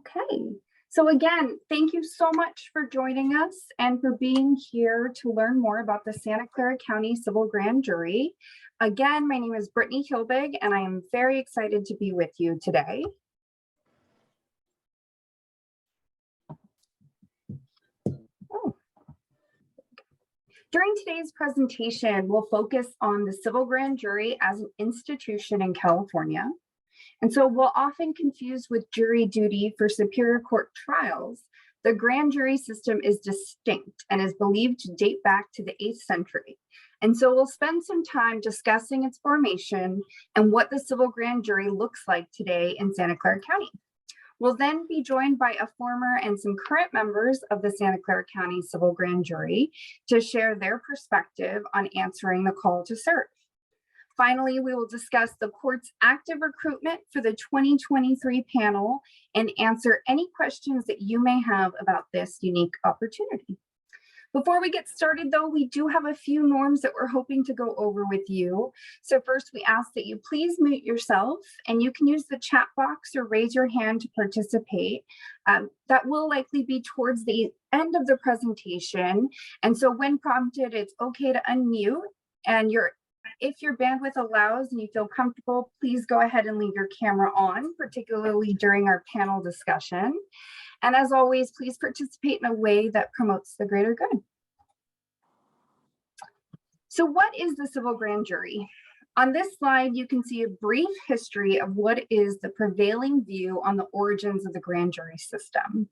Okay, so again, thank you so much for joining us and for being here to learn more about the Santa Clara County Civil Grand Jury. Again, my name is Brittany Hilbig, and I am very excited to be with you today. During today's presentation, we'll focus on the Civil Grand Jury as an institution in California. And so we'll often confuse with jury duty for Superior Court trials. The grand jury system is distinct and is believed to date back to the 8th century. And so we'll spend some time discussing its formation and what the civil grand jury looks like today in Santa Clara County. We'll then be joined by a former and some current members of the Santa Clara County Civil Grand Jury to share their perspective on answering the call to serve. Finally, we will discuss the court's active recruitment for the 2023 panel and answer any questions that you may have about this unique opportunity. Before we get started, though, we do have a few norms that we're hoping to go over with you. So first, we ask that you please mute yourself, and you can use the chat box or raise your hand to participate. That will likely be towards the end of the presentation. And so when prompted, it's okay to unmute, and if your bandwidth allows and you feel comfortable, please go ahead and leave your camera on, particularly during our panel discussion. And as always, please participate in a way that promotes the greater good. So what is the Civil Grand Jury? On this slide, you can see a brief history of what is the prevailing view on the origins of the grand jury system.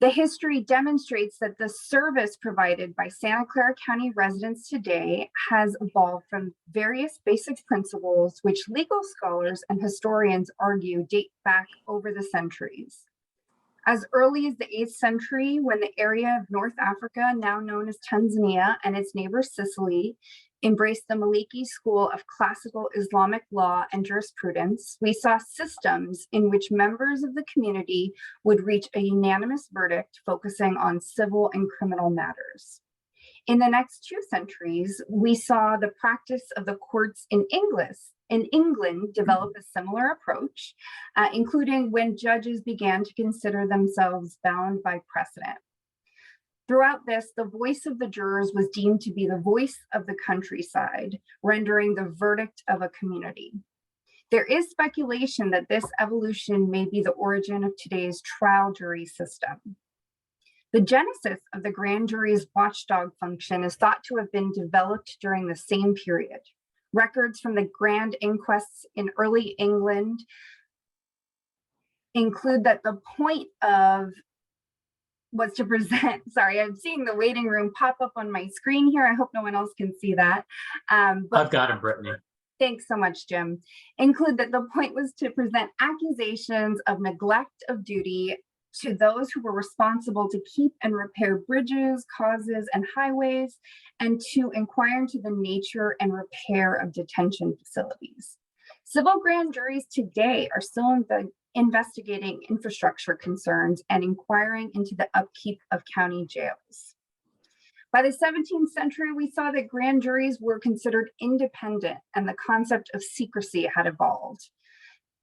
The history demonstrates that the service provided by Santa Clara County residents today has evolved from various basic principles which legal scholars and historians argue date back over the centuries. As early as the 8th century, when the area of North Africa, now known as Tanzania, and its neighbor Sicily, embraced the Maliki school of classical Islamic law and jurisprudence, we saw systems in which members of the community would reach a unanimous verdict focusing on civil and criminal matters. In the next 2 centuries, we saw the practice of the courts in England develop a similar approach, including when judges began to consider themselves bound by precedent. Throughout this, the voice of the jurors was deemed to be the voice of the countryside, rendering the verdict of a community. There is speculation that this evolution may be the origin of today's trial jury system. The genesis of the grand jury's watchdog function is thought to have been developed during the same period. Records from the grand inquests in early England include that the point of was to present, sorry, I'm seeing the waiting room pop up on my screen here. I hope no one else can see that. I've got it, Brittany. Thanks so much, Jim. Include that the point was to present accusations of neglect of duty to those who were responsible to keep and repair bridges, causes, and highways, and to inquire into the nature and repair of detention facilities. Civil grand juries today are still investigating infrastructure concerns and inquiring into the upkeep of county jails. By the 17th century, we saw that grand juries were considered independent and the concept of secrecy had evolved.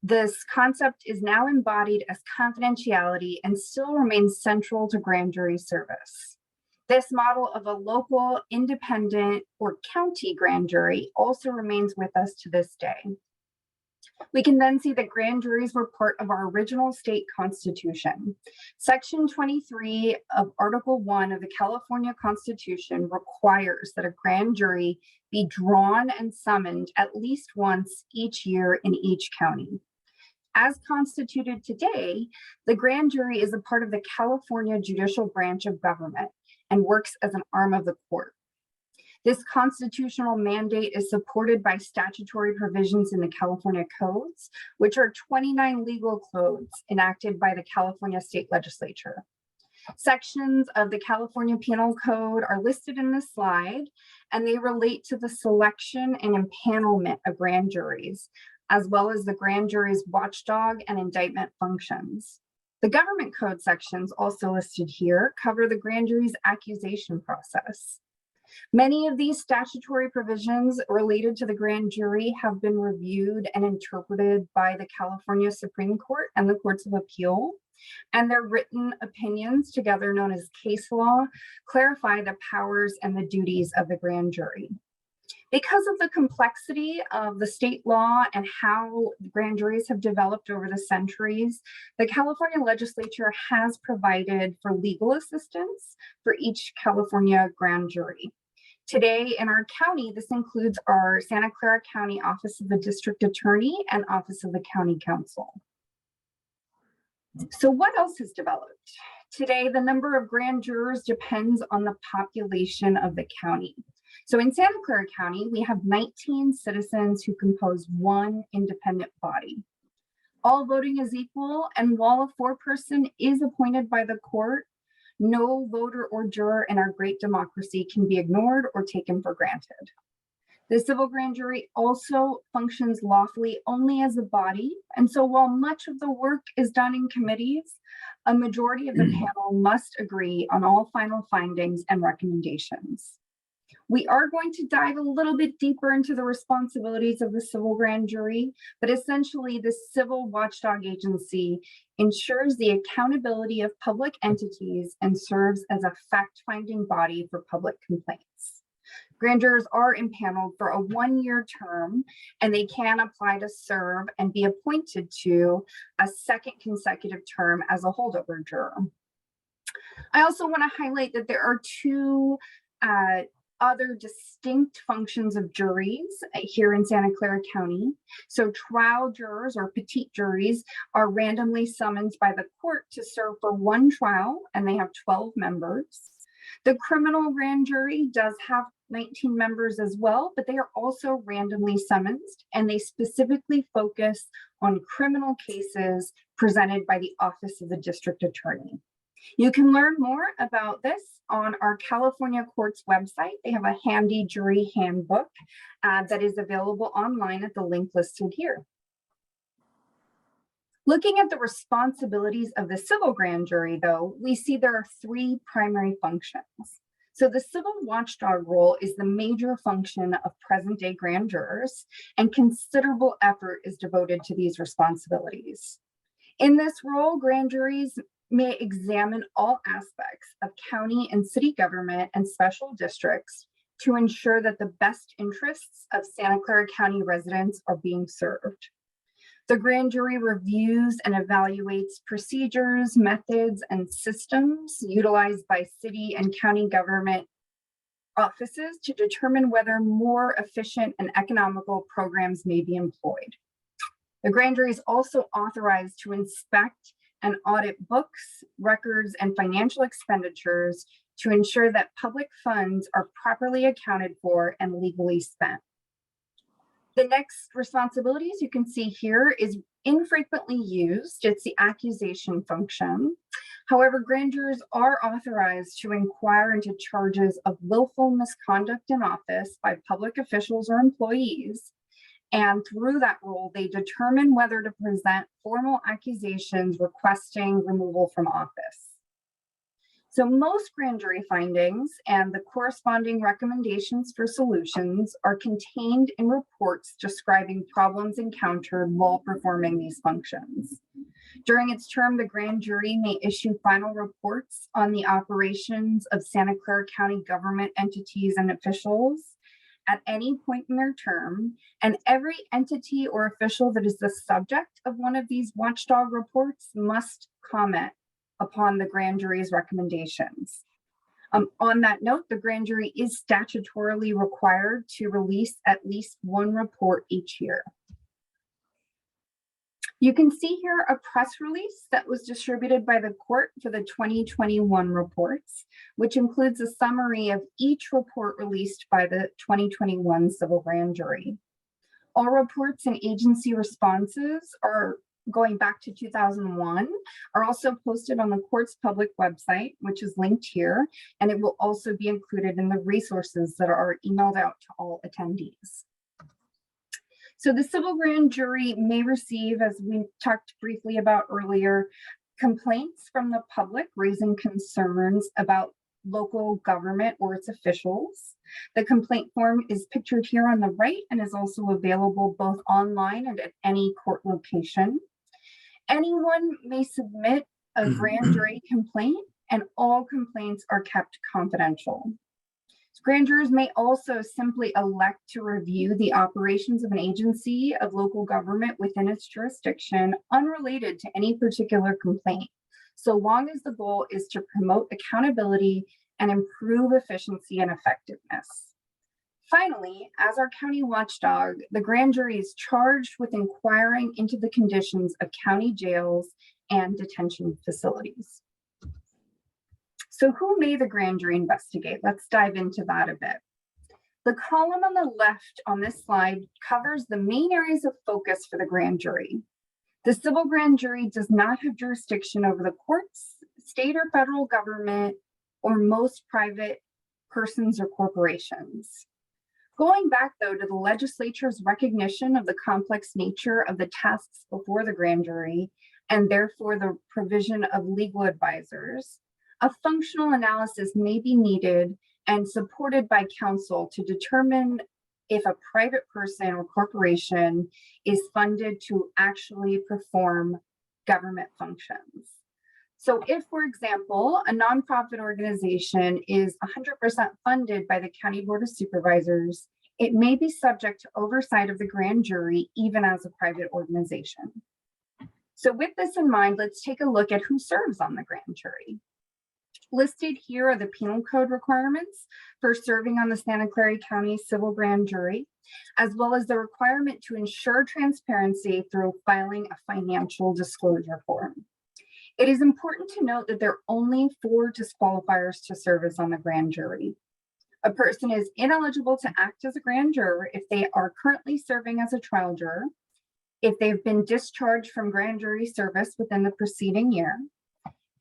This concept is now embodied as confidentiality and still remains central to grand jury service. This model of a local, independent, or county grand jury also remains with us to this day. We can then see that grand juries were part of our original state constitution. Section 23 of Article 1 of the California Constitution requires that a grand jury be drawn and summoned at least once each year in each county. As constituted today, the grand jury is a part of the California judicial branch of government and works as an arm of the court. This constitutional mandate is supported by statutory provisions in the California codes, which are 29 legal codes enacted by the California State Legislature. Sections of the California Penal Code are listed in this slide, and they relate to the selection and empanelment of grand juries, as well as the grand jury's watchdog and indictment functions. The government code sections also listed here cover the grand jury's accusation process. Many of these statutory provisions related to the grand jury have been reviewed and interpreted by the California Supreme Court and the Courts of Appeal, and their written opinions, together known as case law, clarify the powers and the duties of the grand jury. Because of the complexity of the state law and how grand juries have developed over the centuries, the California legislature has provided for legal assistance for each California grand jury. Today in our county, this includes our Santa Clara County Office of the District Attorney and Office of the County Counsel. So what else has developed? Today, the number of grand jurors depends on the population of the county. So in Santa Clara County, we have 19 citizens who compose one independent body. All voting is equal, and while a foreperson is appointed by the court, no voter or juror in our great democracy can be ignored or taken for granted. The civil grand jury also functions lawfully only as a body, and so while much of the work is done in committees, a majority of the panel must agree on all final findings and recommendations. We are going to dive a little bit deeper into the responsibilities of the civil grand jury, but essentially the civil watchdog agency ensures the accountability of public entities and serves as a fact-finding body for public complaints. Grand jurors are impaneled for a one-year term, and they can apply to serve and be appointed to a second consecutive term as a holdover juror. I also want to highlight that there are two other distinct functions of juries here in Santa Clara County. So trial jurors or petite juries are randomly summoned by the court to serve for one trial, and they have 12 members. The criminal grand jury does have 19 members as well, but they are also randomly summoned, and they specifically focus on criminal cases presented by the Office of the District Attorney. You can learn more about this on our California Courts website. They have a handy jury handbook that is available online at the link listed here. Looking at the responsibilities of the civil grand jury, though, we see there are three primary functions. So the civil watchdog role is the major function of present-day grand jurors, and considerable effort is devoted to these responsibilities. In this role, grand juries may examine all aspects of county and city government and special districts to ensure that the best interests of Santa Clara County residents are being served. The grand jury reviews and evaluates procedures, methods, and systems utilized by city and county government offices to determine whether more efficient and economical programs may be employed. The grand jury is also authorized to inspect and audit books, records, and financial expenditures to ensure that public funds are properly accounted for and legally spent. The next responsibilities you can see here is infrequently used. It's the accusation function. However, grand jurors are authorized to inquire into charges of willful misconduct in office by public officials or employees. And through that role, they determine whether to present formal accusations requesting removal from office. So most grand jury findings and the corresponding recommendations for solutions are contained in reports describing problems encountered while performing these functions. During its term, the grand jury may issue final reports on the operations of Santa Clara County government entities and officials at any point in their term, and every entity or official that is the subject of one of these watchdog reports must comment upon the grand jury's recommendations. On that note, the grand jury is statutorily required to release at least one report each year. You can see here a press release that was distributed by the court for the 2021 reports, which includes a summary of each report released by the 2021 civil grand jury. All reports and agency responses are going back to 2001 are also posted on the court's public website, which is linked here, and it will also be included in the resources that are emailed out to all attendees. So the civil grand jury may receive, as we talked briefly about earlier, complaints from the public raising concerns about local government or its officials. The complaint form is pictured here on the right and is also available both online and at any court location. Anyone may submit a grand jury complaint, and all complaints are kept confidential. Grand jurors may also simply elect to review the operations of an agency of local government within its jurisdiction, unrelated to any particular complaint, so long as the goal is to promote accountability and improve efficiency and effectiveness. Finally, as our county watchdog, the grand jury is charged with inquiring into the conditions of county jails and detention facilities. So who may the grand jury investigate? Let's dive into that a bit. The column on the left on this slide covers the main areas of focus for the grand jury. The civil grand jury does not have jurisdiction over the courts, state or federal government, or most private persons or corporations. Going back, though, to the legislature's recognition of the complex nature of the tasks before the grand jury, and therefore the provision of legal advisors, a functional analysis may be needed and supported by counsel to determine if a private person or corporation is funded to actually perform government functions. So if, for example, a nonprofit organization is 100% funded by the County Board of Supervisors, it may be subject to oversight of the grand jury, even as a private organization. So with this in mind, let's take a look at who serves on the grand jury. Listed here are the penal code requirements for serving on the Santa Clara County Civil Grand Jury, as well as the requirement to ensure transparency through filing a financial disclosure form. It is important to note that there are only 4 disqualifiers to service on the grand jury. A person is ineligible to act as a grand juror if they are currently serving as a trial juror, if they've been discharged from grand jury service within the preceding year,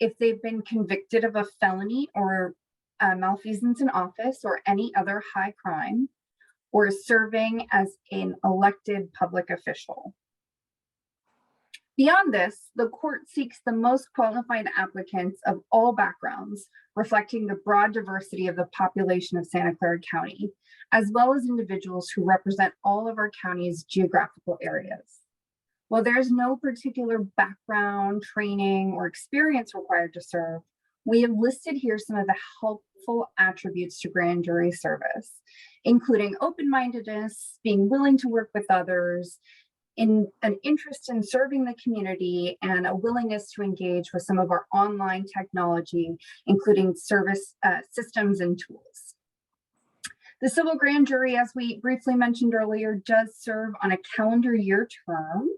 if they've been convicted of a felony or malfeasance in office or any other high crime, or serving as an elected public official. Beyond this, the court seeks the most qualified applicants of all backgrounds, reflecting the broad diversity of the population of Santa Clara County, as well as individuals who represent all of our county's geographical areas. While there's no particular background, training, or experience required to serve, we have listed here some of the helpful attributes to grand jury service, including open-mindedness, being willing to work with others, in an interest in serving the community, and a willingness to engage with some of our online technology, including service systems and tools. The civil grand jury, as we briefly mentioned earlier, does serve on a calendar year term.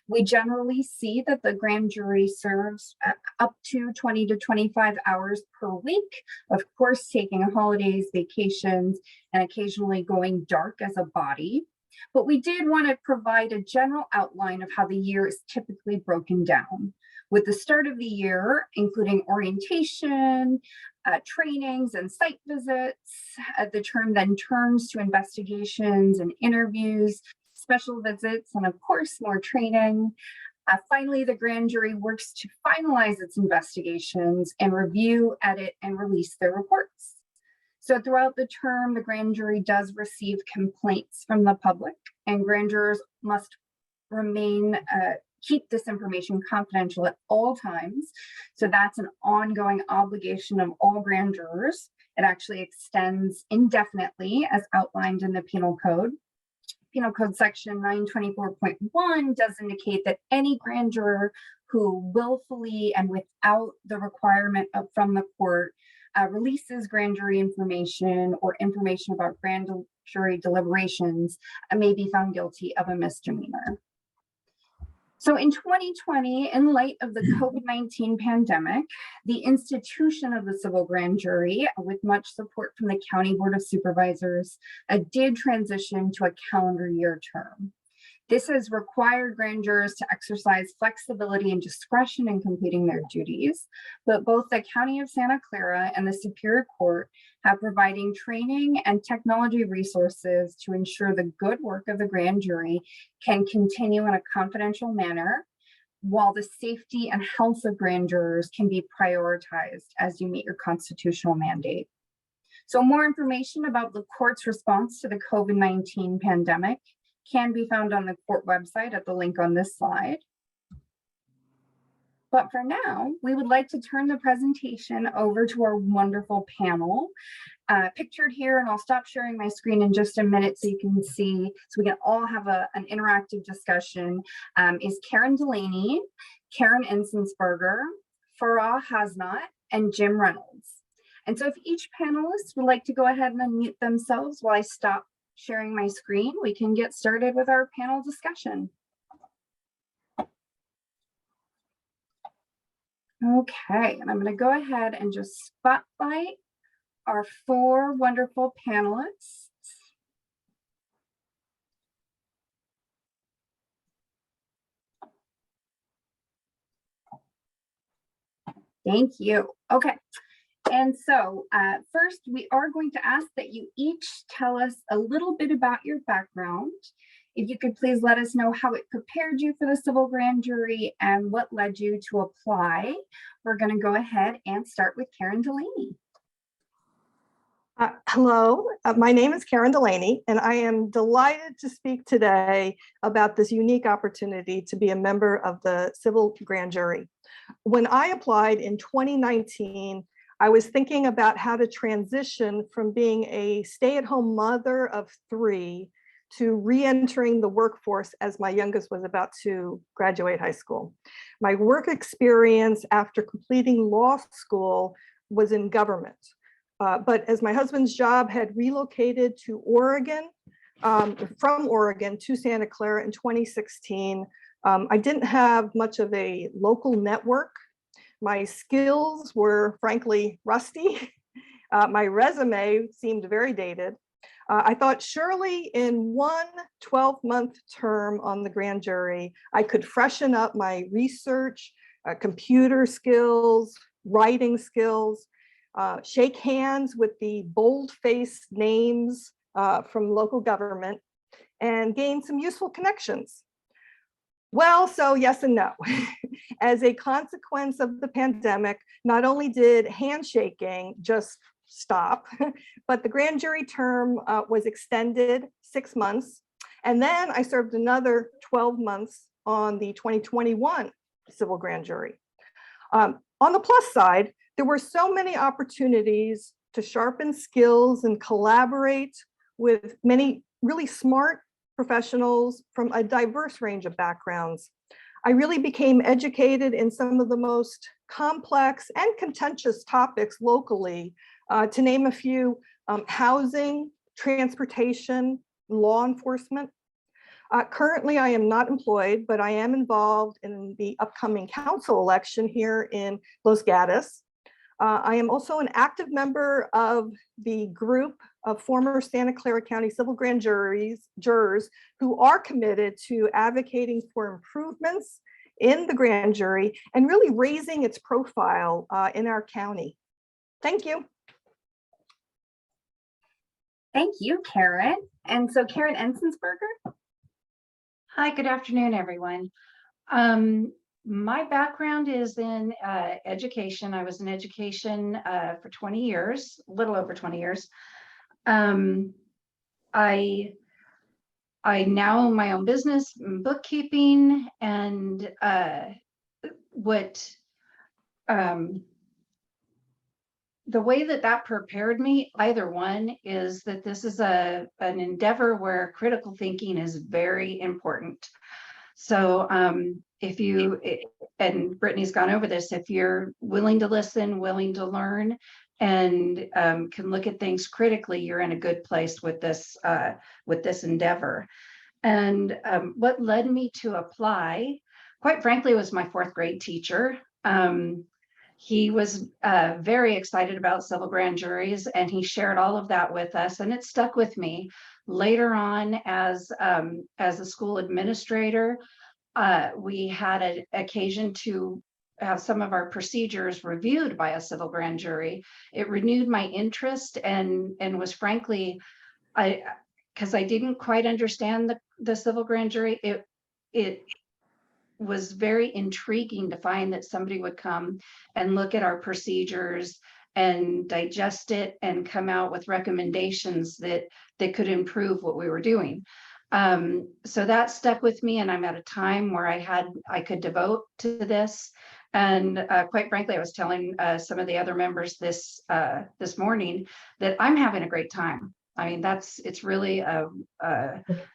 We generally see that the grand jury serves up to 20 to 25 hours per week, of course, taking holidays, vacations, and occasionally going dark as a body. But we did want to provide a general outline of how the year is typically broken down, with the start of the year, including orientation, trainings and site visits. The term then turns to investigations and interviews, special visits, and of course, more training. Finally, the grand jury works to finalize its investigations and review, edit, and release their reports. So throughout the term, the grand jury does receive complaints from the public, and grand jurors must keep this information confidential at all times. So that's an ongoing obligation of all grand jurors. It actually extends indefinitely as outlined in the Penal Code. Penal Code section 924.1 does indicate that any grand juror who willfully and without the requirement from the court releases grand jury information or information about grand jury deliberations may be found guilty of a misdemeanor. So in 2020, in light of the COVID-19 pandemic, the institution of the civil grand jury, with much support from the County Board of Supervisors, did transition to a calendar year term. This has required grand jurors to exercise flexibility and discretion in completing their duties, but both the County of Santa Clara and the Superior Court have providing training and technology resources to ensure the good work of the grand jury can continue in a confidential manner, while the safety and health of grand jurors can be prioritized as you meet your constitutional mandate. So more information about the court's response to the COVID-19 pandemic can be found on the court website at the link on this slide. But for now, we would like to turn the presentation over to our wonderful panel. Pictured here, and I'll stop sharing my screen in just a minute so you can see, so we can all have an interactive discussion, is Karen Delaney, Karen Enzensberger, Farah Hasnot, and Jim Reynolds. And so if each panelist would like to go ahead and unmute themselves while I stop sharing my screen, we can get started with our panel discussion. Okay, and I'm going to go ahead and just spotlight our 4 wonderful panelists. Thank you. Okay. And so first, we are going to ask that you each tell us a little bit about your background. If you could please let us know how it prepared you for the civil grand jury and what led you to apply. We're going to go ahead and start with Karen Delaney. Hello, my name is Karen Delaney, and I am delighted to speak today about this unique opportunity to be a member of the civil grand jury. When I applied in 2019, I was thinking about how to transition from being a stay-at-home mother of 3 to re-entering the workforce as my youngest was about to graduate high school. My work experience after completing law school was in government. But as my husband's job had relocated to Oregon, from Oregon to Santa Clara in 2016, I didn't have much of a local network. My skills were frankly rusty. My resume seemed very dated. I thought surely in one 12-month term on the grand jury, I could freshen up my research, computer skills, writing skills, shake hands with the bold-faced names from local government, and gain some useful connections. Well, so yes and no. As a consequence of the pandemic, not only did handshaking just stop, but the grand jury term was extended 6 months. And then I served another 12 months on the 2021 civil grand jury. On the plus side, there were so many opportunities to sharpen skills and collaborate with many really smart professionals from a diverse range of backgrounds. I really became educated in some of the most complex and contentious topics locally, to name a few: housing, transportation, law enforcement. Currently, I am not employed, but I am involved in the upcoming council election here in Los Gatos. I am also an active member of the group of former Santa Clara County civil grand jurors who are committed to advocating for improvements in the grand jury and really raising its profile in our county. Thank you. Thank you, Karen. And so Karen Enzensberger. Hi, good afternoon, everyone. My background is in education. I was in education for 20 years, a little over 20 years. I now own my own business, bookkeeping, and the way that prepared me, either one, is that this is an endeavor where critical thinking is very important. So if you, and Brittany's gone over this, if you're willing to listen, willing to learn, and can look at things critically, you're in a good place with this endeavor. And what led me to apply, quite frankly, was my 4th grade teacher. He was very excited about civil grand juries, and he shared all of that with us, and it stuck with me. Later on, as a school administrator, we had an occasion to have some of our procedures reviewed by a civil grand jury. It renewed my interest and was frankly, because I didn't quite understand the civil grand jury, was very intriguing to find that somebody would come and look at our procedures and digest it and come out with recommendations that could improve what we were doing. So that stuck with me, and I'm at a time where I could devote to this. And quite frankly, I was telling some of the other members this morning that I'm having a great time. I mean, it's really a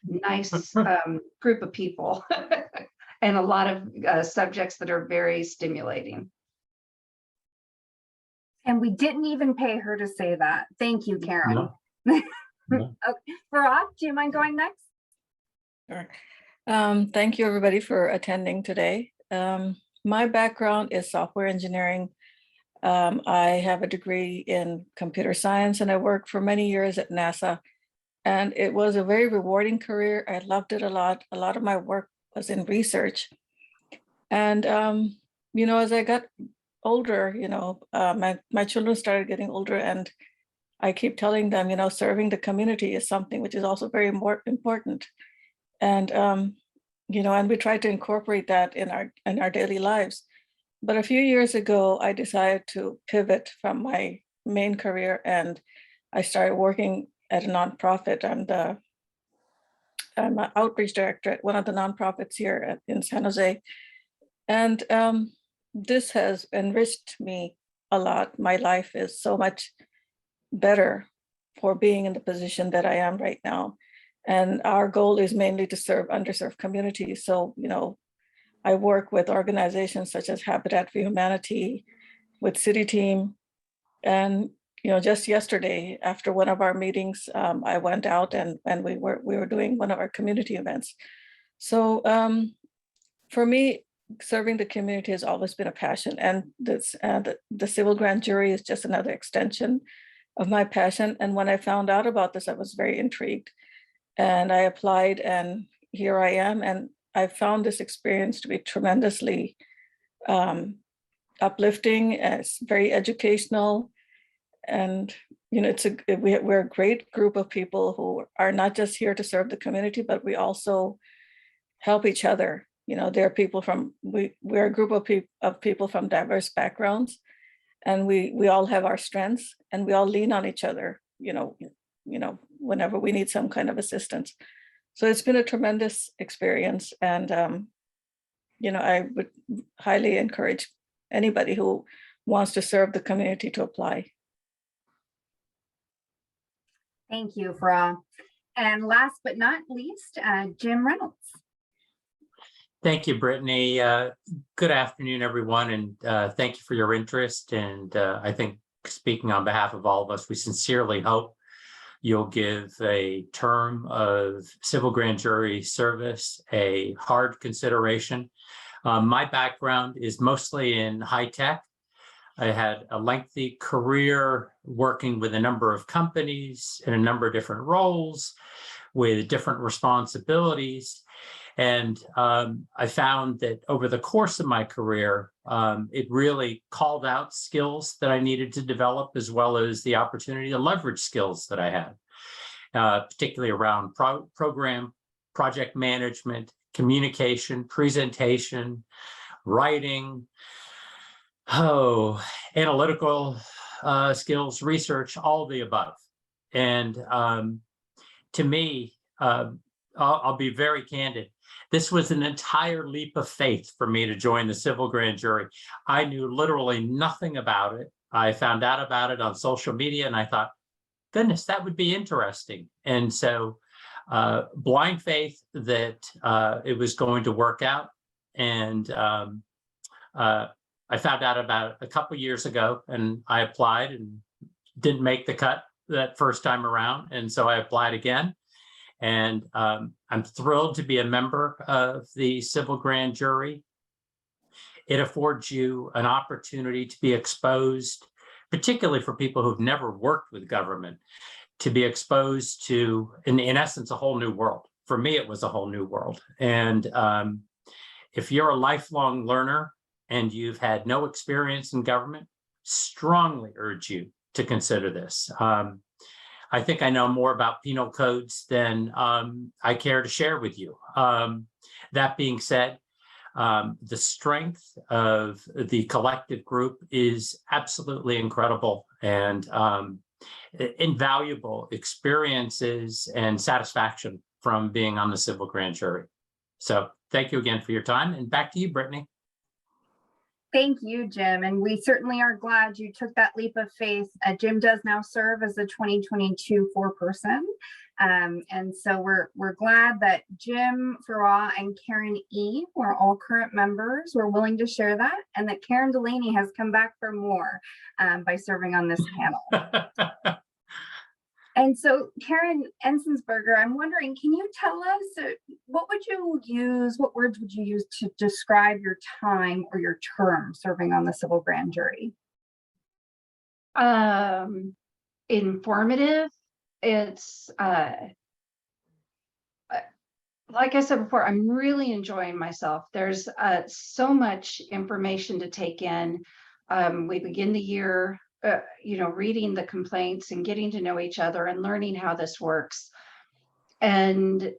nice group of people and a lot of subjects that are very stimulating. And we didn't even pay her to say that. Thank you, Karen. No. No. Okay. Farah, do you mind going next? Sure. Thank you, everybody, for attending today. My background is software engineering. I have a degree in computer science, and I worked for many years at NASA. And it was a very rewarding career. I loved it a lot. A lot of my work was in research. And, as I got older, my children started getting older, and I keep telling them, serving the community is something which is also very important. And, and we try to incorporate that in our daily lives. But a few years ago, I decided to pivot from my main career, and I started working at a nonprofit. I'm an outreach director at one of the nonprofits here in San Jose. And this has enriched me a lot. My life is so much better for being in the position that I am right now. And our goal is mainly to serve underserved communities. So, I work with organizations such as Habitat for Humanity, with City Team. And, just yesterday, after one of our meetings, I went out and we were doing one of our community events. So for me, serving the community has always been a passion. And the civil grand jury is just another extension of my passion. And when I found out about this, I was very intrigued. And I applied, and here I am. And I found this experience to be tremendously uplifting. It's very educational. And, we're a great group of people who are not just here to serve the community, but we also help each other. There are people we're a group of people from diverse backgrounds, and we all have our strengths, and we all lean on each other, whenever we need some kind of assistance. So it's been a tremendous experience. And, I would highly encourage anybody who wants to serve the community to apply. Thank you, Farah. And last but not least, Jim Reynolds. Thank you, Brittany. Good afternoon, everyone, and thank you for your interest. And I think, speaking on behalf of all of us, we sincerely hope you'll give a term of civil grand jury service a hard consideration. My background is mostly in high tech. I had a lengthy career working with a number of companies in a number of different roles with different responsibilities. And I found that over the course of my career, it really called out skills that I needed to develop, as well as the opportunity to leverage skills that I had, particularly around project management, communication, presentation, writing, analytical skills, research, all of the above. And to me, I'll be very candid. This was an entire leap of faith for me to join the civil grand jury. I knew literally nothing about it. I found out about it on social media, and I thought, goodness, that would be interesting. And so blind faith that it was going to work out. And I found out about a couple years ago, and I applied and didn't make the cut that first time around. And so I applied again. And I'm thrilled to be a member of the civil grand jury. It affords you an opportunity to be exposed, particularly for people who've never worked with government, to be exposed to, in essence, a whole new world. For me, it was a whole new world. And if you're a lifelong learner and you've had no experience in government, strongly urge you to consider this. I think I know more about penal codes than I care to share with you. That being said, The strength of the collective group is absolutely incredible, and invaluable experiences and satisfaction from being on the civil grand jury. So thank you again for your time, and back to you, Brittany. Thank you, Jim. And we certainly are glad you took that leap of faith. Jim does now serve as the 2022 foreperson. And so we're glad that Jim Farrar and Karen E. who are all current members, were willing to share that, and that Karen Delaney has come back for more by serving on this panel. And so, Karen Enzensberger, I'm wondering, can you tell us what words would you use to describe your time or your term serving on the civil grand jury? Informative. It's like I said before, I'm really enjoying myself. There's so much information to take in. We begin the year reading the complaints and getting to know each other and learning how this works, and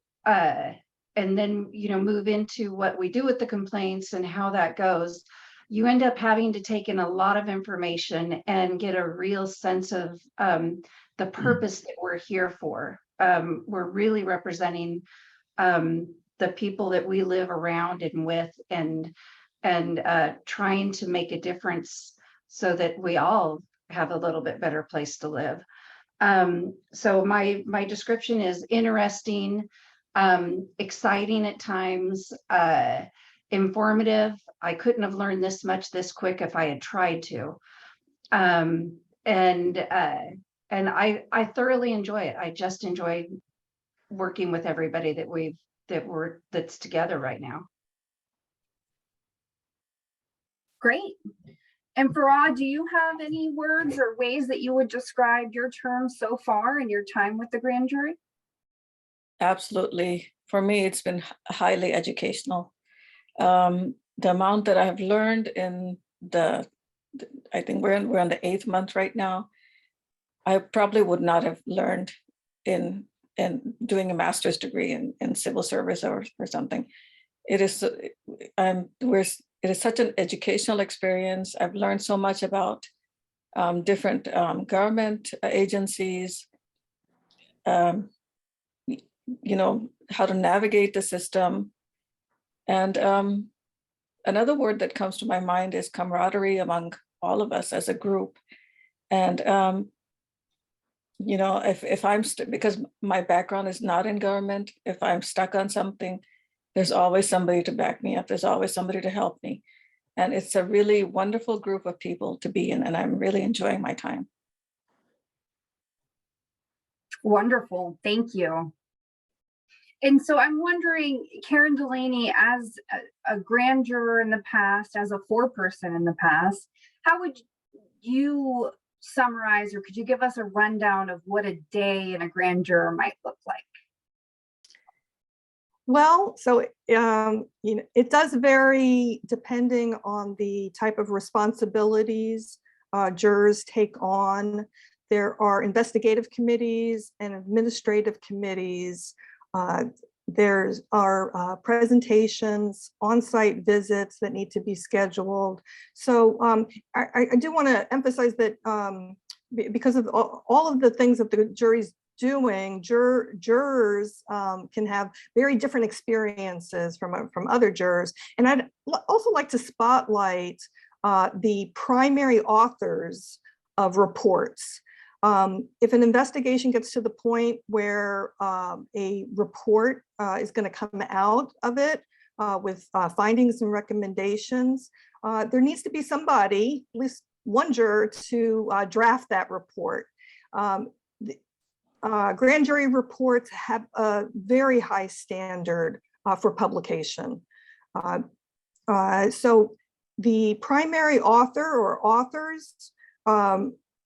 then move into what we do with the complaints and how that goes. You end up having to take in a lot of information and get a real sense of the purpose that we're here for. We're really representing the people that we live around and with, and trying to make a difference so that we all have a little bit better place to live. So my description is interesting, exciting at times, informative. I couldn't have learned this much this quick if I had tried to. And I thoroughly enjoy it. I just enjoy working with everybody that's together right now. Great. And Farrar, do you have any words or ways that you would describe your term so far and your time with the grand jury? Absolutely. For me, it's been highly educational. The amount that I've learned in I think we're on the 8th month right now. I probably would not have learned in doing a master's degree in civil service or something. It is such an educational experience. I've learned so much about different government agencies, how to navigate the system. And another word that comes to my mind is camaraderie among all of us as a group. And if I'm because my background is not in government, if I'm stuck on something, there's always somebody to back me up. There's always somebody to help me. And it's a really wonderful group of people to be in, and I'm really enjoying my time. Wonderful, thank you. And so I'm wondering, Karen Delaney, as a grand juror in the past, as a foreperson in the past, how would you summarize, or could you give us a rundown of what a day in a grand juror might look like? Well, so it does vary depending on the type of responsibilities jurors take on. There are investigative committees and administrative committees. There are presentations, on-site visits that need to be scheduled. So I do want to emphasize that because of all of the things that the jury's doing, jurors can have very different experiences from other jurors. And I'd also like to spotlight the primary authors of reports. If an investigation gets to the point where a report is going to come out of it with findings and recommendations, there needs to be somebody, at least one juror, to draft that report. Grand jury reports have a very high standard for publication. So the primary author or authors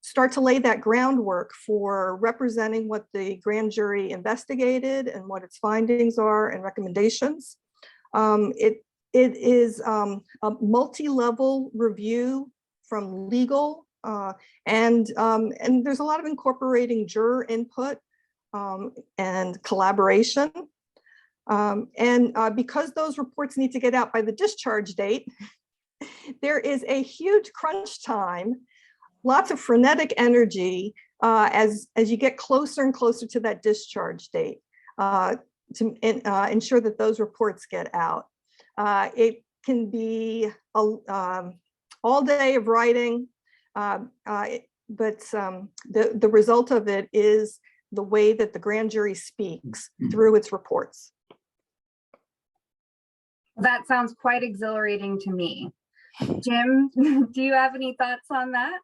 start to lay that groundwork for representing what the grand jury investigated and what its findings are and recommendations. It is a multi-level review from legal, and there's a lot of incorporating juror input and collaboration. Because those reports need to get out by the discharge date, there is a huge crunch time, lots of frenetic energy as you get closer and closer to that discharge date to ensure that those reports get out. It can be all day of writing, but the result of it is the way that the grand jury speaks through its reports. That sounds quite exhilarating to me. Jim, do you have any thoughts on that?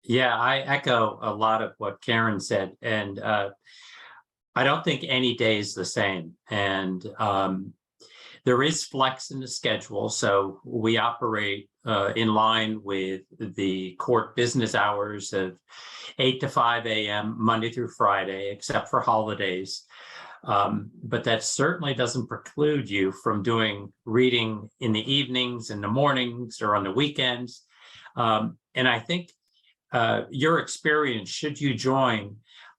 Yeah, I echo a lot of what Karen said, and I don't think any day is the same. And there is flex in the schedule, so we operate in line with the court business hours of 8 to 5 a.m. Monday through Friday, except for holidays. But that certainly doesn't preclude you from doing reading in the evenings, in the mornings, or on the weekends. And I think your experience, should you join,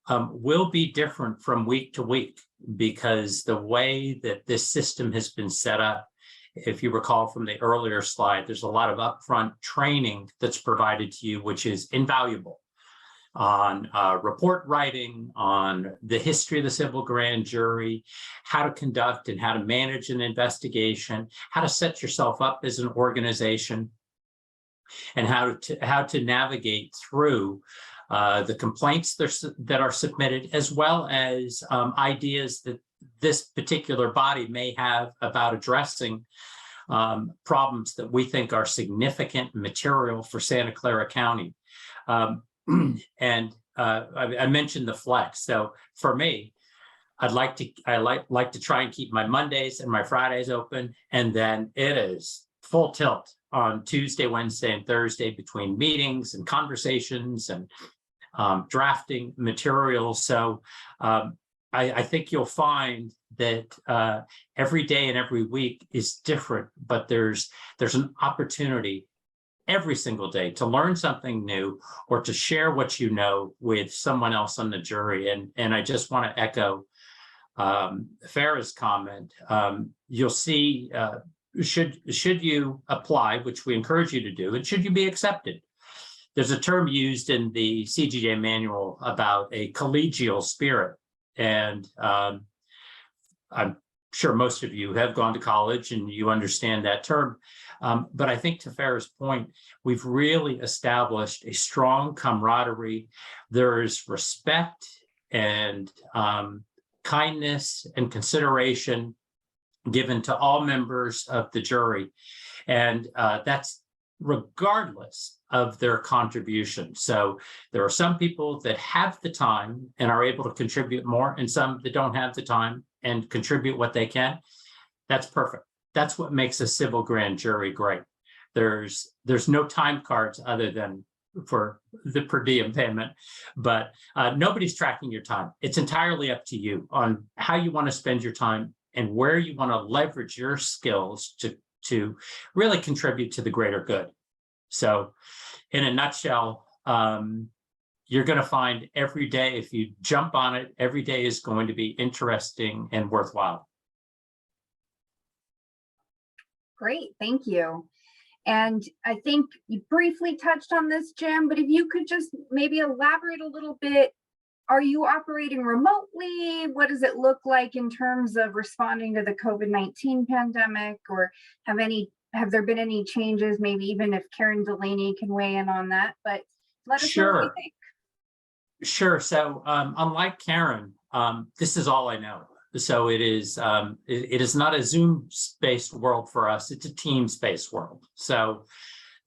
will be different from week to week, because the way that this system has been set up, if you recall from the earlier slide, there's a lot of upfront training that's provided to you, which is invaluable, on report writing, on the history of the civil grand jury, how to conduct and how to manage an investigation, how to set yourself up as an organization, and how to navigate through the complaints that are submitted, as well as ideas that this particular body may have about addressing problems that we think are significant material for Santa Clara County. And I mentioned the flex. So for me, I like to try and keep my Mondays and my Fridays open, and then it is full tilt on Tuesday, Wednesday, and Thursday between meetings and conversations and drafting materials. So I think you'll find that every day and every week is different, but there's an opportunity every single day to learn something new or to share what you know with someone else on the jury. And I just want to echo Farah's comment. You'll see, should you apply, which we encourage you to do, and should you be accepted, there's a term used in the CGJ manual about a collegial spirit. And I'm sure most of you have gone to college and you understand that term. But I think to Farah's point, we've really established a strong camaraderie. There is respect and kindness and consideration given to all members of the jury. And that's regardless of their contribution. So there are some people that have the time and are able to contribute more, and some that don't have the time and contribute what they can. That's perfect. That's what makes a civil grand jury great. There's no time cards other than for the per diem payment, but nobody's tracking your time. It's entirely up to you on how you want to spend your time and where you want to leverage your skills to really contribute to the greater good. So in a nutshell, you're going to find every day, if you jump on it, every day is going to be interesting and worthwhile. Great, thank you. And I think you briefly touched on this, Jim, but if you could just maybe elaborate a little bit. Are you operating remotely? What does it look like in terms of responding to the COVID-19 pandemic, or have there been any changes? Maybe even if Karen Delaney can weigh in on that, but let us know what you think. Sure. So unlike Karen, this is all I know. So it is not a Zoom-based world for us. It's a Teams-based world. So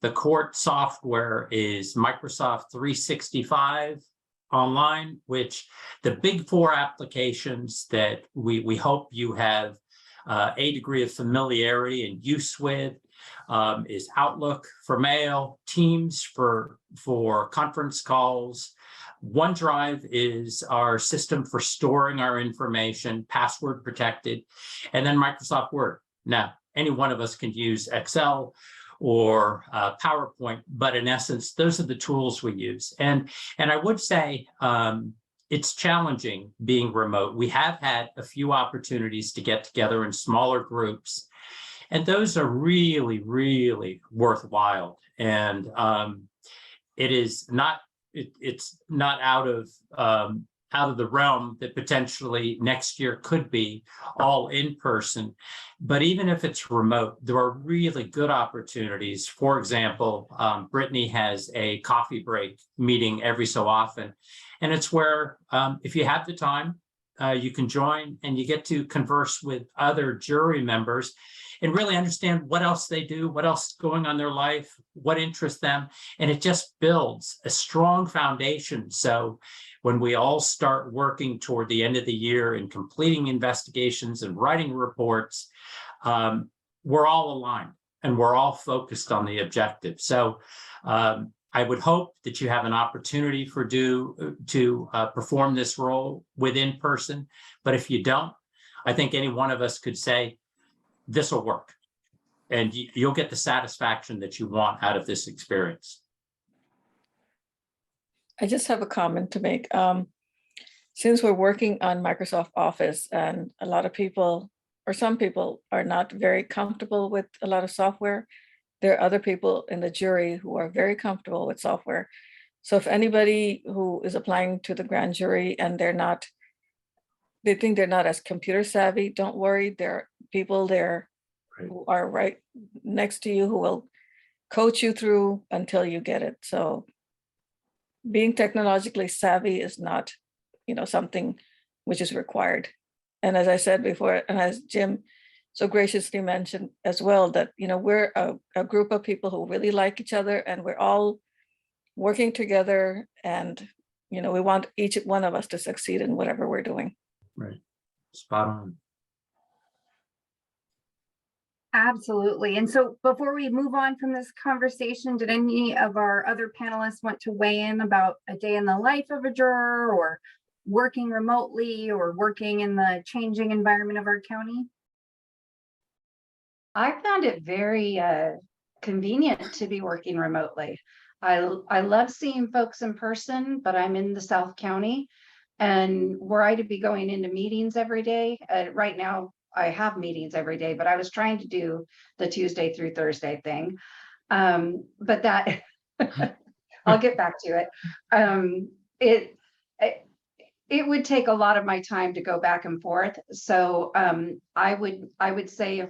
the court software is Microsoft 365 online, which the big four applications that we hope you have a degree of familiarity and use with is Outlook for mail, Teams for conference calls. OneDrive is our system for storing our information, password protected, and then Microsoft Word. Now, any one of us can use Excel or PowerPoint, but in essence, those are the tools we use. And I would say it's challenging being remote. We have had a few opportunities to get together in smaller groups, and those are really, really worthwhile. And it is not, it's not out of the realm that potentially next year could be all in person. But even if it's remote, there are really good opportunities. For example, Brittany has a coffee break meeting every so often. And it's where, if you have the time, you can join and you get to converse with other jury members and really understand what else they do, what else is going on in their life, what interests them. And it just builds a strong foundation. So when we all start working toward the end of the year and completing investigations and writing reports, we're all aligned and we're all focused on the objective. So I would hope that you have an opportunity to perform this role within person. But if you don't, I think any one of us could say, this will work. And you'll get the satisfaction that you want out of this experience. I just have a comment to make. Since we're working on Microsoft Office and a lot of people, or some people, are not very comfortable with a lot of software, there are other people in the jury who are very comfortable with software. So if anybody who is applying to the grand jury and they think they're not as computer savvy, don't worry. There are people there who are right next to you who will coach you through until you get it. So being technologically savvy is not, something which is required. And as I said before, and as Jim so graciously mentioned as well, that, we're a group of people who really like each other and we're all working together, and, we want each one of us to succeed in whatever we're doing. Right. Spot on. Absolutely. And so before we move on from this conversation, did any of our other panelists want to weigh in about a day in the life of a juror, or working remotely, or working in the changing environment of our county? I found it very convenient to be working remotely. I love seeing folks in person, but I'm in the South County, and were I to be going into meetings every day, right now I have meetings every day, but I was trying to do the Tuesday through Thursday thing. But that I'll get back to it. It would take a lot of my time to go back and forth. So I would say if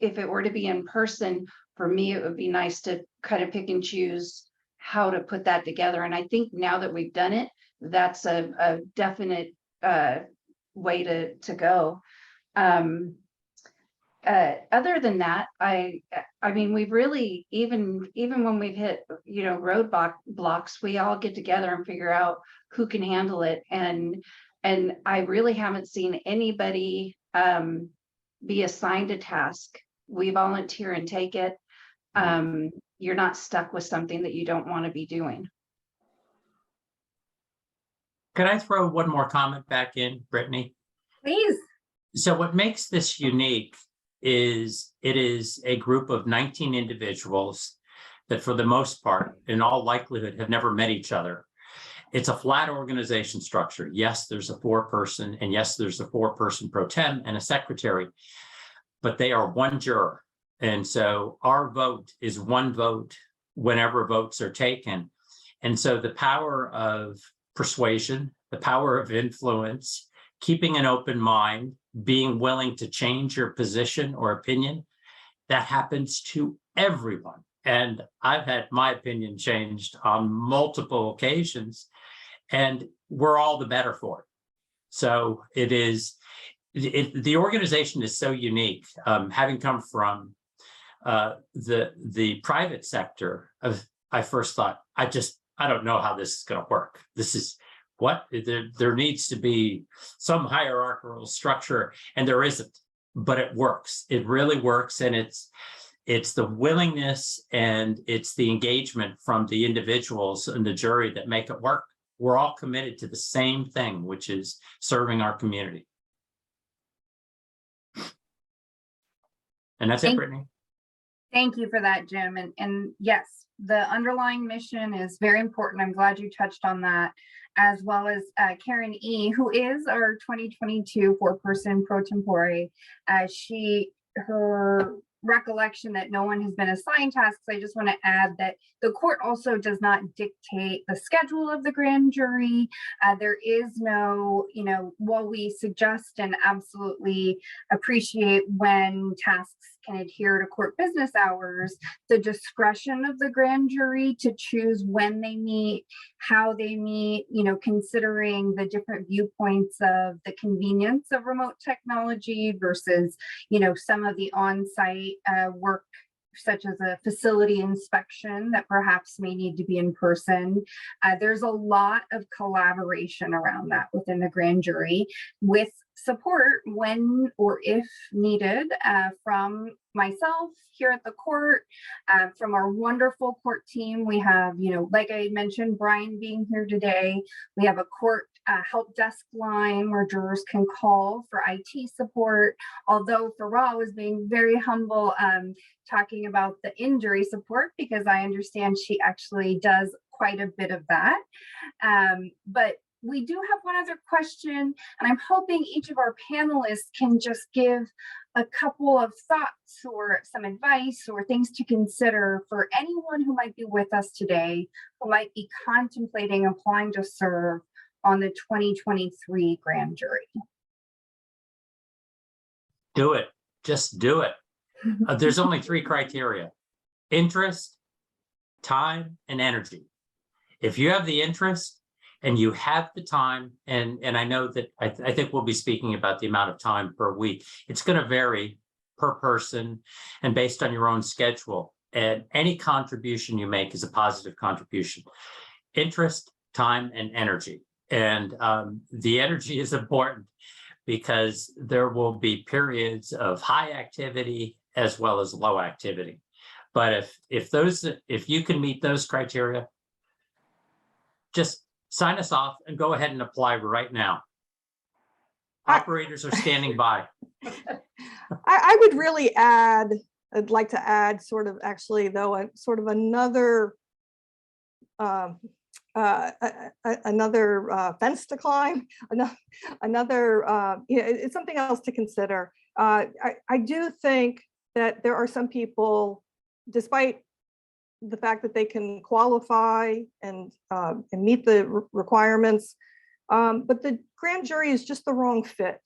it were to be in person, for me, it would be nice to kind of pick and choose how to put that together. And I think now that we've done it, that's a definite way to go. Other than that, I mean, we've really, even when we've hit, roadblocks, we all get together and figure out who can handle it. And I really haven't seen anybody be assigned a task. We volunteer and take it. You're not stuck with something that you don't want to be doing. Can I throw one more comment back in, Brittany? Please. So what makes this unique is it is a group of 19 individuals that, for the most part, in all likelihood, have never met each other. It's a flat organization structure. Yes, there's a 4-person, and yes, there's a 4-person pro tem and a secretary, but they are one juror. And so our vote is one vote whenever votes are taken. And so the power of persuasion, the power of influence, keeping an open mind, being willing to change your position or opinion, that happens to everyone. And I've had my opinion changed on multiple occasions, and we're all the better for it. So the organization is so unique. Having come from the private sector, I first thought, I don't know how this is going to work. This is what there needs to be some hierarchical structure, and there isn't, but it works. It really works. And it's the willingness and it's the engagement from the individuals in the jury that make it work. We're all committed to the same thing, which is serving our community. And that's it, Brittany. Thank you for that, Jim. And yes, the underlying mission is very important. I'm glad you touched on that, as well as Karen E., who is our 2022 four-person pro tempore. Her recollection that no one has been assigned tasks, I just want to add that the court also does not dictate the schedule of the grand jury. There is no, while we suggest and absolutely appreciate when tasks can adhere to court business hours, the discretion of the grand jury to choose when they meet, how they meet, considering the different viewpoints of the convenience of remote technology versus, some of the on-site work, such as a facility inspection that perhaps may need to be in person. There's a lot of collaboration around that within the grand jury, with support when or if needed from myself here at the court, from our wonderful court team. We have, like I mentioned, Brian being here today. We have a court help desk line where jurors can call for IT support. Although Farah was being very humble, talking about the injury support, because I understand she actually does quite a bit of that. But we do have one other question, and I'm hoping each of our panelists can just give a couple of thoughts or some advice or things to consider for anyone who might be with us today, who might be contemplating applying to serve on the 2023 grand jury. Do it. Just do it. There's only 3 criteria: interest, time, and energy. If you have the interest and you have the time, and I know that I think we'll be speaking about the amount of time per week. It's going to vary per person and based on your own schedule. And any contribution you make is a positive contribution. Interest, time, and energy. And the energy is important because there will be periods of high activity as well as low activity. But if you can meet those criteria, just sign us off and go ahead and apply right now. Operators are standing by. I would really add, I'd like to add sort of actually though, another fence to climb, it's something else to consider. I do think that there are some people, despite the fact that they can qualify and meet the requirements, but the grand jury is just the wrong fit.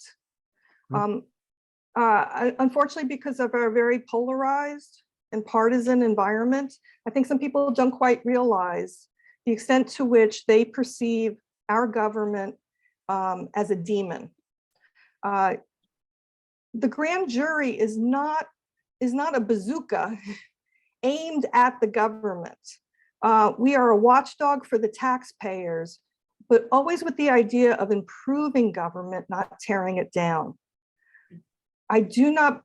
Unfortunately, because of our very polarized and partisan environment, I think some people don't quite realize the extent to which they perceive our government as a demon. The grand jury is not a bazooka aimed at the government. We are a watchdog for the taxpayers, but always with the idea of improving government, not tearing it down. I do not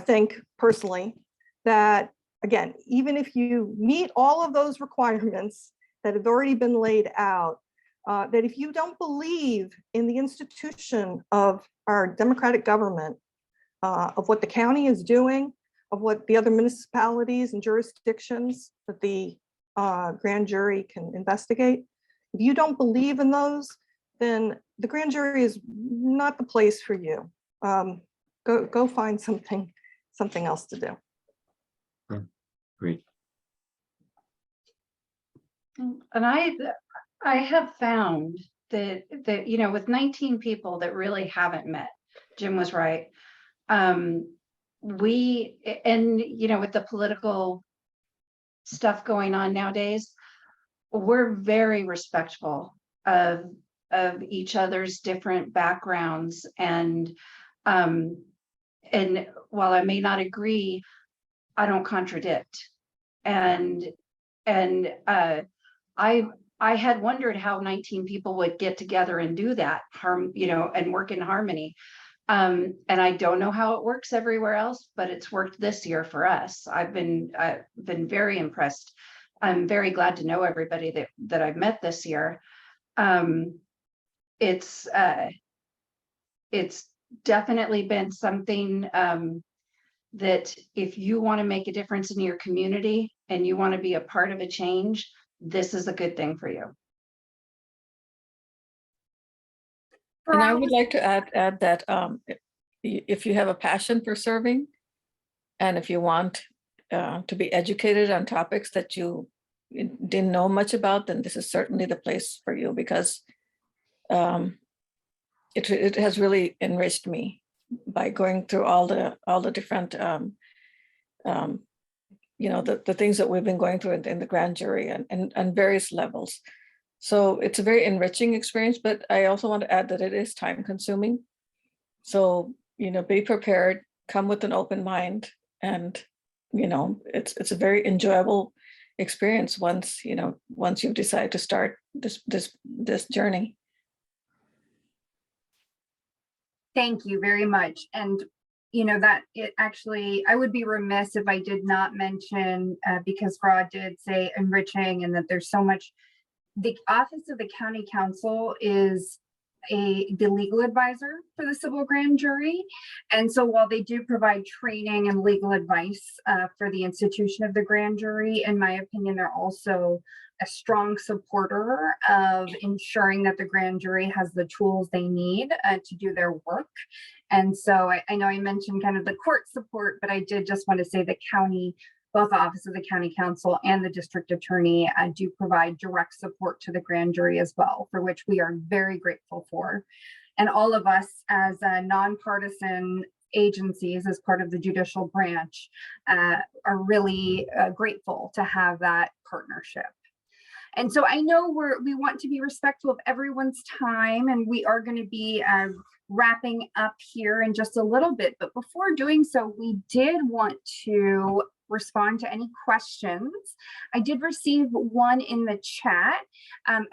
think personally that, again, even if you meet all of those requirements that have already been laid out, that if you don't believe in the institution of our democratic government, of what the county is doing, of what the other municipalities and jurisdictions that the grand jury can investigate, if you don't believe in those, then the grand jury is not the place for you. Go find something else to do. Great. And I have found that with 19 people that really haven't met, Jim was right. With the political stuff going on nowadays, we're very respectful of each other's different backgrounds, and while I may not agree, I don't contradict. And I had wondered how 19 people would get together and do that, and work in harmony. And I don't know how it works everywhere else, but it's worked this year for us. I've been very impressed. I'm very glad to know everybody that I've met this year. It's definitely been something that if you want to make a difference in your community and you want to be a part of a change, this is a good thing for you. And I would like to add that if you have a passion for serving, and if you want to be educated on topics that you didn't know much about, then this is certainly the place for you, because it has really enriched me by going through all the different the things that we've been going through in the grand jury and various levels. So it's a very enriching experience, but I also want to add that it is time consuming. So, be prepared, come with an open mind, and, it's a very enjoyable experience once you've decided to start this journey. Thank you very much. And that it actually, I would be remiss if I did not mention, because Rod did say enriching, and that there's so much. The Office of the County Counsel is the legal advisor for the civil grand jury. And so while they do provide training and legal advice for the institution of the grand jury, in my opinion, they're also a strong supporter of ensuring that the grand jury has the tools they need to do their work. And so I know I mentioned kind of the court support, but I did just want to say the county, both the Office of the County Counsel and the District Attorney do provide direct support to the grand jury as well, for which we are very grateful for. And all of us as nonpartisan agencies, as part of the judicial branch, are really grateful to have that partnership. And so I know we want to be respectful of everyone's time, and we are going to be wrapping up here in just a little bit. But before doing so, we did want to respond to any questions. I did receive one in the chat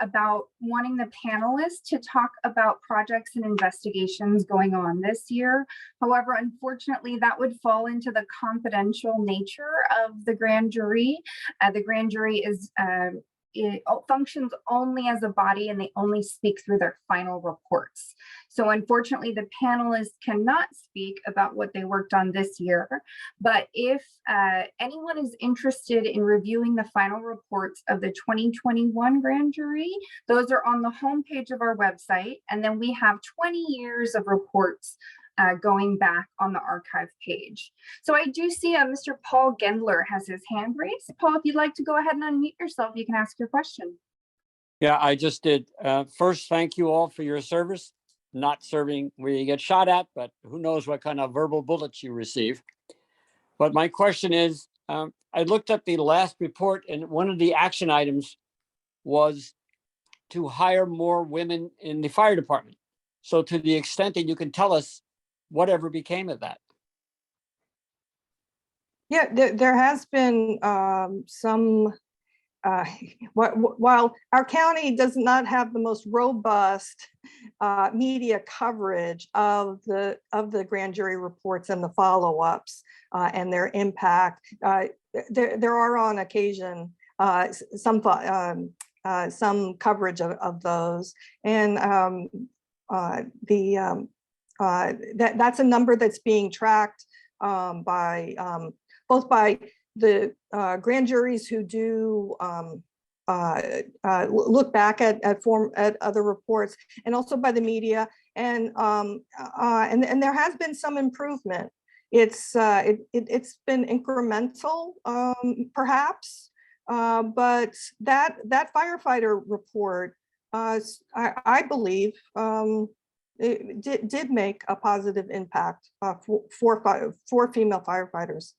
about wanting the panelists to talk about projects and investigations going on this year. However, unfortunately, that would fall into the confidential nature of the grand jury. The grand jury is it functions only as a body, and they only speak through their final reports. So unfortunately, the panelists cannot speak about what they worked on this year. But if anyone is interested in reviewing the final reports of the 2021 grand jury, those are on the homepage of our website. And then we have 20 years of reports going back on the archive page. So I do see Mr. Paul Gendler has his hand raised. Paul, if you'd like to go ahead and unmute yourself, you can ask your question. Yeah, I just did. First, thank you all for your service. Not serving where you get shot at, but who knows what kind of verbal bullets you receive. But my question is, I looked at the last report, and one of the action items was to hire more women in the fire department. So to the extent that you can tell us whatever became of that. Yeah, there has been some, while our county does not have the most robust media coverage of the grand jury reports and the follow-ups and their impact, there are on occasion some coverage of those, and that's a number that's being tracked by both by the grand juries who do look back at other reports, and also by the media, and there has been some improvement. It's been incremental, perhaps, but that firefighter report, I believe, it did make a positive impact for female firefighters.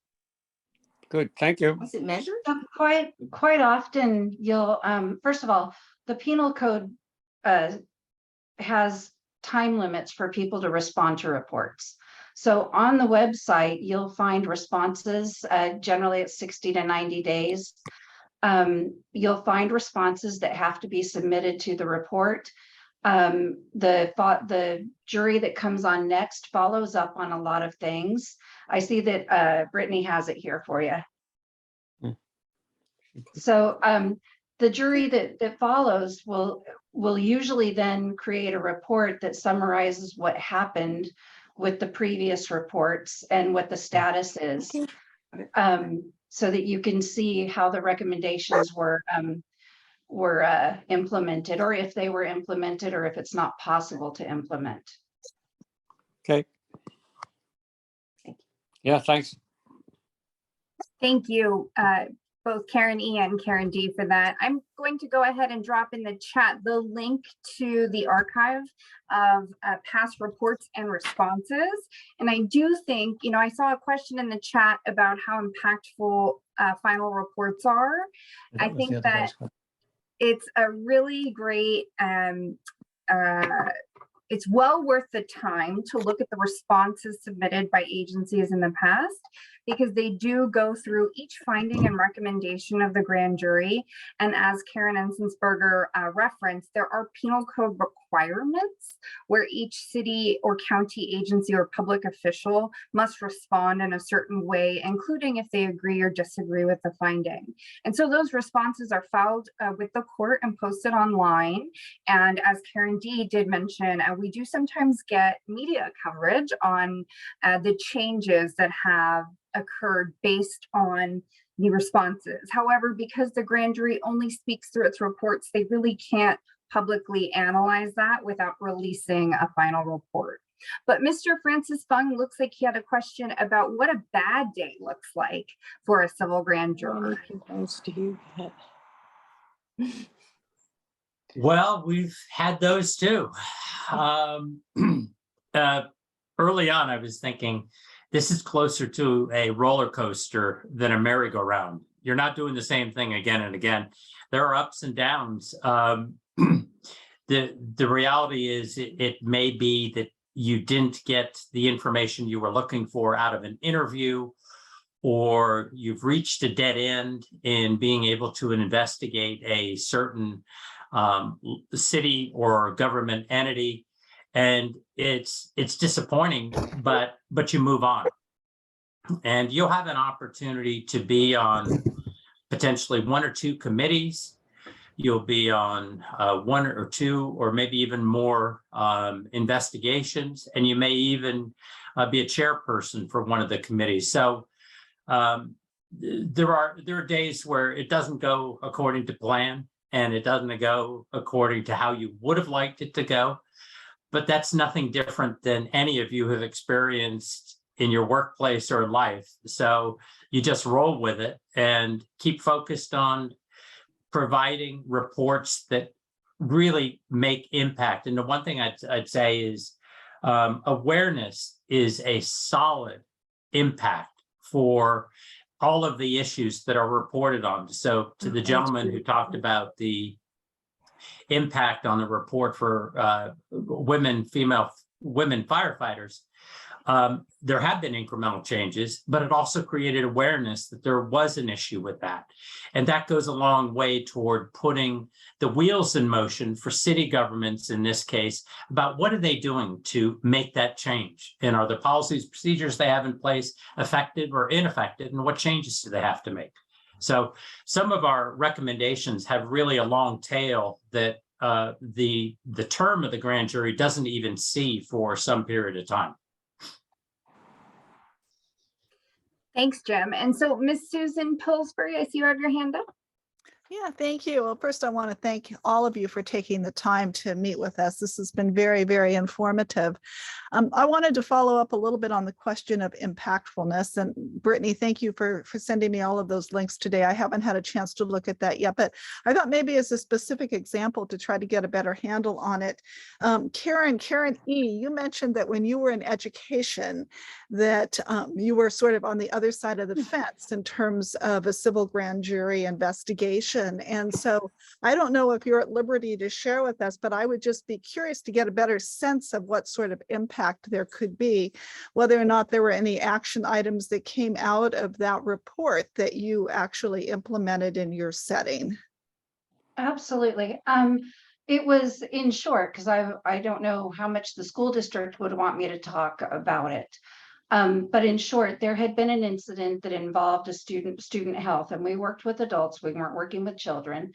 Good, thank you. Was it measured? Quite often you'll, first of all, the penal code has time limits for people to respond to reports. So on the website, you'll find responses, generally it's 60 to 90 days. You'll find responses that have to be submitted to the report. The jury that comes on next follows up on a lot of things. I see that Brittany has it here for you. So the jury that follows will usually then create a report that summarizes what happened with the previous reports and what the status is. So that you can see how the recommendations were implemented, or if they were implemented, or if it's not possible to implement. Okay. Yeah, thanks. Thank you, both Karen E and Karen D for that. I'm going to go ahead and drop in the chat the link to the archive of past reports and responses. And I do think, I saw a question in the chat about how impactful final reports are. I think that it's a really great, it's well worth the time to look at the responses submitted by agencies in the past, because they do go through each finding and recommendation of the grand jury. And as Karen Enzensberger referenced, there are penal code requirements where each city or county agency or public official must respond in a certain way, including if they agree or disagree with the finding. And so those responses are filed with the court and posted online. And as Karen D did mention, we do sometimes get media coverage on the changes that have occurred based on the responses. However, because the grand jury only speaks through its reports, they really can't publicly analyze that without releasing a final report. But Mr. Francis Fung looks like he had a question about what a bad day looks like for a civil grand juror. Well, we've had those too. Early on, I was thinking, this is closer to a roller coaster than a merry-go-round. You're not doing the same thing again and again. There are ups and downs. The reality is it may be that you didn't get the information you were looking for out of an interview, or you've reached a dead end in being able to investigate a certain city or government entity, and it's disappointing, but you move on, and you'll have an opportunity to be on potentially one or two committees. You'll be on one or two, or maybe even more investigations, and you may even be a chairperson for one of the committees. So there are days where it doesn't go according to plan, and it doesn't go according to how you would have liked it to go. But that's nothing different than any of you have experienced in your workplace or life. So you just roll with it and keep focused on providing reports that really make impact. And the one thing I'd say is awareness is a solid impact for all of the issues that are reported on. So to the gentleman who talked about the impact on the report for women firefighters, there have been incremental changes, but it also created awareness that there was an issue with that. And that goes a long way toward putting the wheels in motion for city governments in this case about what are they doing to make that change, and are the policies, procedures they have in place effective or ineffective, and what changes do they have to make. So some of our recommendations have really a long tail that the term of the grand jury doesn't even see for some period of time. Thanks, Jim. And so Miss Susan Pillsbury, I see you have your hand up. Yeah, thank you. Well, first I want to thank all of you for taking the time to meet with us. This has been very, very informative. I wanted to follow up a little bit on the question of impactfulness. And Brittany, thank you for sending me all of those links today. I haven't had a chance to look at that yet, but I thought maybe as a specific example to try to get a better handle on it. Karen E., you mentioned that when you were in education, that you were sort of on the other side of the fence in terms of a civil grand jury investigation. And so I don't know if you're at liberty to share with us, but I would just be curious to get a better sense of what sort of impact there could be, whether or not there were any action items that came out of that report that you actually implemented in your setting. Absolutely. It was in short, because I don't know how much the school district would want me to talk about it. But in short, there had been an incident that involved a student health, and we worked with adults. We weren't working with children.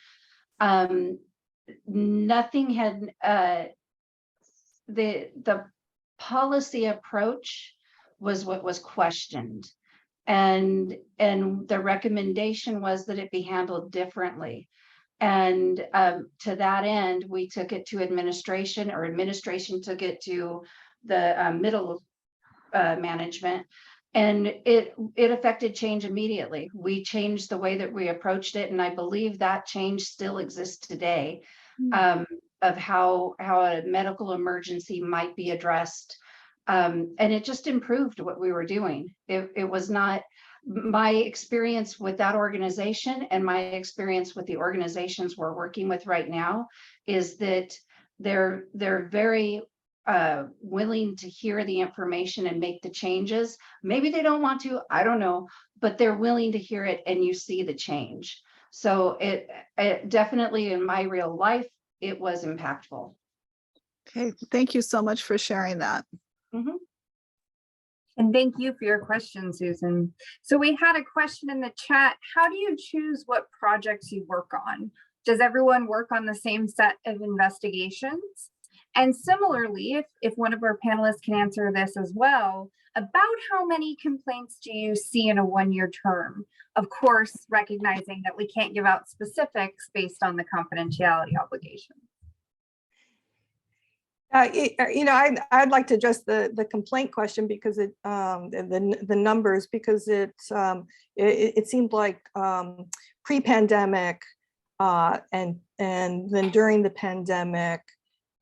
Nothing had the policy approach was what was questioned. And the recommendation was that it be handled differently. And to that end, we took it to administration, or administration took it to the middle management. And it affected change immediately. We changed the way that we approached it. And I believe that change still exists today, of how a medical emergency might be addressed. And it just improved what we were doing. It was not my experience with that organization, and my experience with the organizations we're working with right now is that they're very willing to hear the information and make the changes. Maybe they don't want to, I don't know, but they're willing to hear it, and you see the change. So it definitely, in my real life, it was impactful. Okay, thank you so much for sharing that. And thank you for your question, Susan. So we had a question in the chat. How do you choose what projects you work on? Does everyone work on the same set of investigations? And similarly, if one of our panelists can answer this as well, about how many complaints do you see in a one-year term? Of course, recognizing that we can't give out specifics based on the confidentiality obligation. I'd like to address the complaint question, because the numbers, because it seemed like pre-pandemic and then during the pandemic,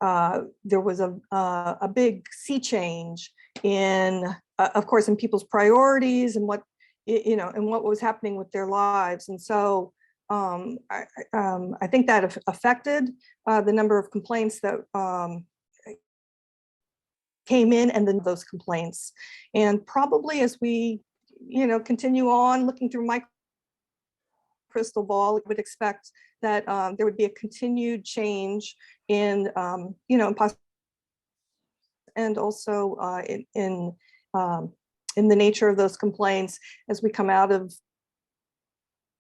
there was a big sea change in, of course, in people's priorities and what and what was happening with their lives, and so I think that affected the number of complaints that came in, and then those complaints. And probably as we, continue on looking through my crystal ball, we would expect that there would be a continued change in, and also in the nature of those complaints as we come out of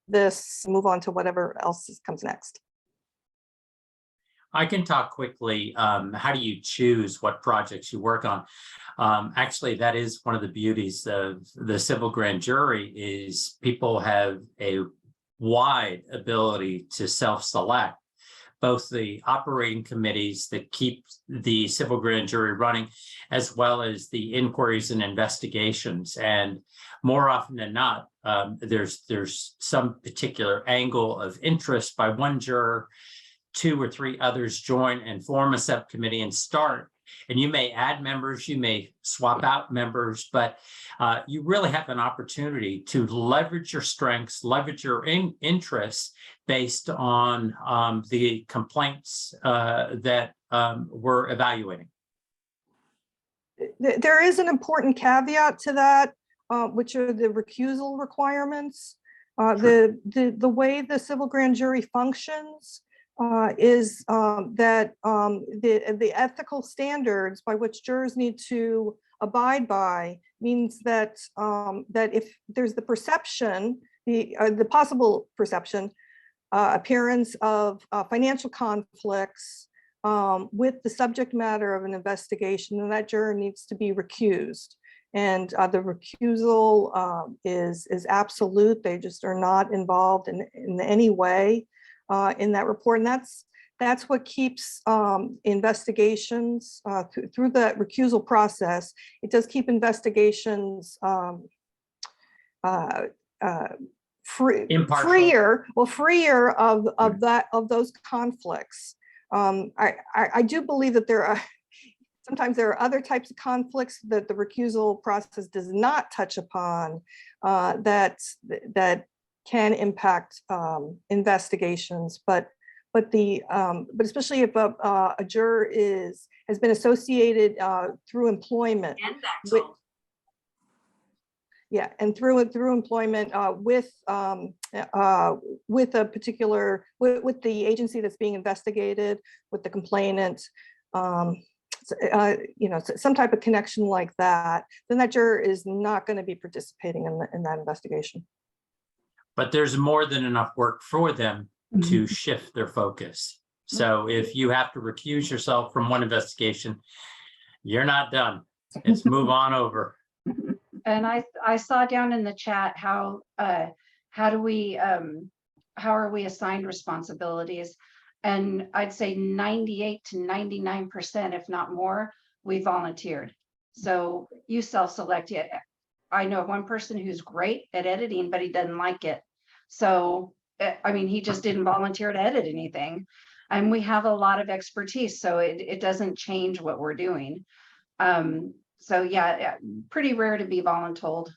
this, move on to whatever else comes next. I can talk quickly. How do you choose what projects you work on? Actually, that is one of the beauties of the civil grand jury, is people have a wide ability to self-select both the operating committees that keep the civil grand jury running, as well as the inquiries and investigations. And more often than not, there's some particular angle of interest by one juror. 2 or 3 others join and form a subcommittee and start. And you may add members, you may swap out members, but you really have an opportunity to leverage your strengths, leverage your interests based on the complaints that we're evaluating. There is an important caveat to that, which are the recusal requirements. The way the civil grand jury functions is that the ethical standards by which jurors need to abide by means that that if there's the perception, the possible perception, appearance of financial conflicts with the subject matter of an investigation, then that juror needs to be recused. And the recusal is absolute. They just are not involved in any way in that report, and that's what keeps investigations through the recusal process. It does keep investigations freer of those conflicts. I do believe that sometimes there are other types of conflicts that the recusal process does not touch upon that can impact investigations, but especially if a juror has been associated through employment through employment with a particular with the agency that's being investigated, with the complainant, some type of connection like that, then that juror is not going to be participating in that investigation. But there's more than enough work for them to shift their focus. So if you have to recuse yourself from one investigation, You're not done. Let's move on over. And I saw down in the chat how do we how are we assigned responsibilities? And I'd say 98 to 99%, if not more, we volunteered. So you self-select it. I know one person who's great at editing, but he doesn't like it. So, I mean, he just didn't volunteer to edit anything. And we have a lot of expertise, so it doesn't change what we're doing. So yeah, pretty rare to be voluntold.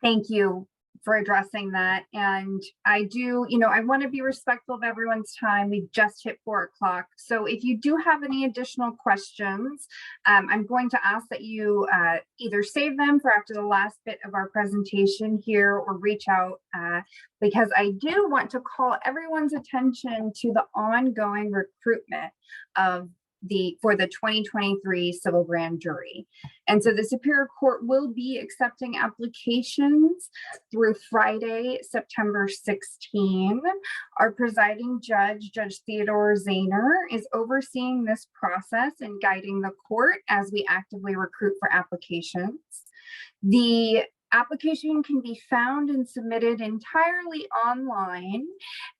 Thank you for addressing that. And I do, I want to be respectful of everyone's time. We just hit 4 o'clock. So if you do have any additional questions, I'm going to ask that you either save them for after the last bit of our presentation here or reach out because I do want to call everyone's attention to the ongoing recruitment for the 2023 civil grand jury. And so the Superior Court will be accepting applications through Friday, September 16. Our presiding judge, Judge Theodore Zahner, is overseeing this process and guiding the court as we actively recruit for applications. The application can be found and submitted entirely online,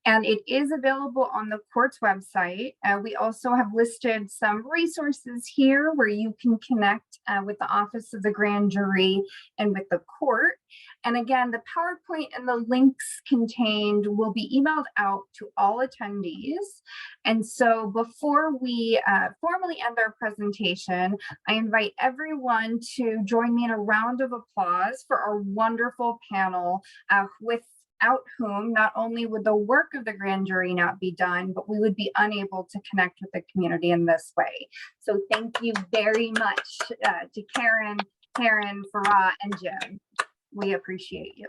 and it is available on the court's website. We also have listed some resources here where you can connect with the Office of the Grand Jury and with the court. And again, the PowerPoint and the links contained will be emailed out to all attendees. And so before we formally end our presentation, I invite everyone to join me in a round of applause for our wonderful panel without whom not only would the work of the grand jury not be done, but we would be unable to connect with the community in this way. So thank you very much to Karen, Farah, and Jim. We appreciate you.